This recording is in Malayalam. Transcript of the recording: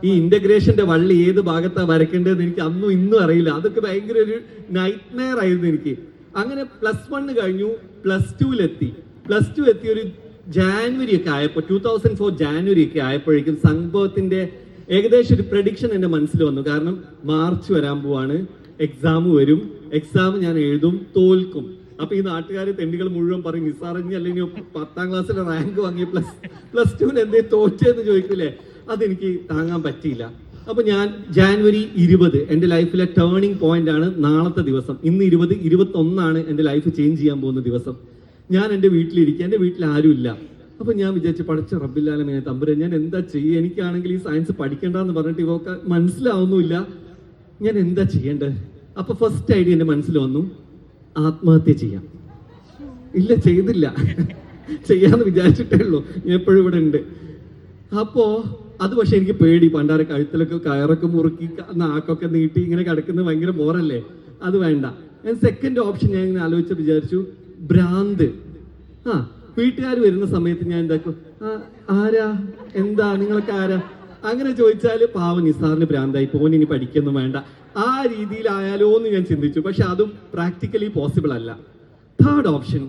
ഈ ഇന്റഗ്രേഷന്റെ വള്ളി ഏത് ഭാഗത്താ വരയ്ക്കേണ്ടതെന്ന് എനിക്ക് അന്നും ഇന്നും അറിയില്ല. അതൊക്കെ ഭയങ്കര ഒരു നൈറ്റ് മെയർ ആയിരുന്നു എനിക്ക്. അങ്ങനെ +1 കഴിഞ്ഞു, +2 എത്തി ഒരു ജാനുവരി ഒക്കെ ആയപ്പോൾ 2004 ജാനുവരി ഒക്കെ ആയപ്പോഴേക്കും സംഭവത്തിന്റെ ഏകദേശം ഒരു പ്രഡിക്ഷൻ എന്റെ മനസ്സിൽ വന്നു. കാരണം മാർച്ച് വരാൻ പോവാണ്, എക്സാം വരും, എക്സാം ഞാൻ എഴുതും, തോൽക്കും. അപ്പൊ ഈ നാട്ടുകാരെ തെണ്ടികൾ മുഴുവൻ പറയും നിസ്സാറിഞ്ഞ് അല്ലെങ്കിൽ 10ാം ക്ലാസ്സിലെ റാങ്ക് വാങ്ങിയ +2 എന്തേ തോറ്റെന്ന് ചോദിക്കില്ലേ. അതെനിക്ക് താങ്ങാൻ പറ്റിയില്ല. അപ്പൊ ഞാൻ ജാനുവരി 20 എന്റെ ലൈഫിലെ ടേണിംഗ് പോയിന്റ് ആണ് നാളത്തെ ദിവസം. ഇന്ന് 21 എന്റെ ലൈഫ് ചേഞ്ച് ചെയ്യാൻ പോകുന്ന ദിവസം. ഞാൻ എന്റെ വീട്ടിലിരിക്കുക, എന്റെ വീട്ടിൽ ആരും ഇല്ല. അപ്പൊ ഞാൻ വിചാരിച്ചു, പഠിച്ച റബ്ബില്ലാലമേ തമ്പുരാൻ, ഞാൻ എന്താ ചെയ്യുക? എനിക്കാണെങ്കിൽ ഈ സയൻസ് പഠിക്കണ്ടെന്ന് പറഞ്ഞിട്ട് ഇവക്ക് മനസ്സിലാവുന്നില്ല, ഞാൻ എന്താ ചെയ്യേണ്ടത്? അപ്പൊ ഫസ്റ്റ് ഐഡിയ എന്റെ മനസ്സിൽ വന്നു, ആത്മഹത്യ ചെയ്യാം. ഇല്ല, ചെയ്തില്ല, ചെയ്യാന്ന് വിചാരിച്ചിട്ടേ ഉള്ളൂ. ഞാൻ എപ്പോഴും ഇവിടെ ഉണ്ട്. അപ്പോ അത് പക്ഷെ എനിക്ക് പേടി. പണ്ടാരെ കഴുത്തിലൊക്കെ കയറൊക്കെ മുറുക്കി നാക്കൊക്കെ നീട്ടി ഇങ്ങനെ കിടക്കുന്നത് ഭയങ്കര ബോറല്ലേ, അത് വേണ്ട. ഞാൻ സെക്കൻഡ് ഓപ്ഷൻ ഞാൻ ഇങ്ങനെ ആലോചിച്ച് വിചാരിച്ചു, ഭ്രാന്ത്. വീട്ടുകാർ വരുന്ന സമയത്ത് ഞാൻ എന്താക്കും, ആരാ, എന്താ, നിങ്ങളൊക്കെ ആരാ അങ്ങനെ ചോദിച്ചാല് പാവം നിസാറിന് ഭ്രാന്തായി, പോൻ ഇനി പഠിക്കൊന്നും വേണ്ട, ആ രീതിയിലായാലോ എന്ന് ഞാൻ ചിന്തിച്ചു. പക്ഷെ അതും പ്രാക്ടിക്കലി പോസിബിൾ അല്ല. Third option,